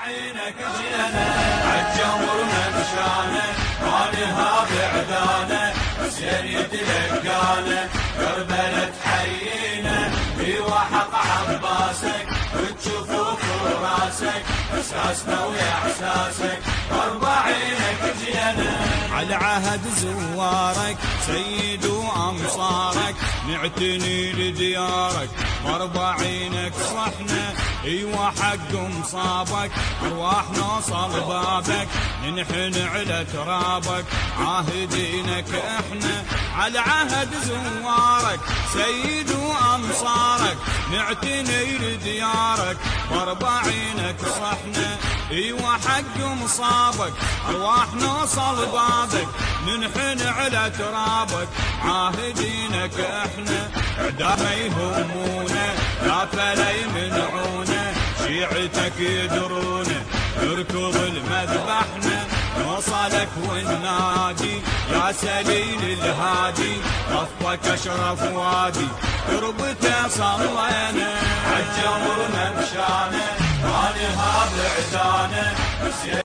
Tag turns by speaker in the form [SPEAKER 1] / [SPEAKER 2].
[SPEAKER 1] عينك جينا عالجمرنا مشانا ما نهاب عدانا حسين يتلقانا كربلة تحيينا بوحق عباسك وتشوفوك وراسك اساسنا ويا احساسك 40 جينا
[SPEAKER 2] على عهد زوارك سيد وامصارك نعتني لديارك 40 صحنا ايوه حق مصابك ارواح نوصل بابك ننحن على ترابك عاهدينك احنا على عهد زوارك سيد وامصارك نعتني لديارك 40 صحنا ايوه حق مصابك ارواح نوصل بابك ننحن على ترابك عاهدينك احنا عدا ما يهمونا لا فلا يمنعونا شيعتك يدرونا نركض المذبحنا نوصلك والنادي يا سليل الهادي رفضك اشرف وادي تربته صلينا
[SPEAKER 1] عالجمرنا مشانا ما نهاب عدانا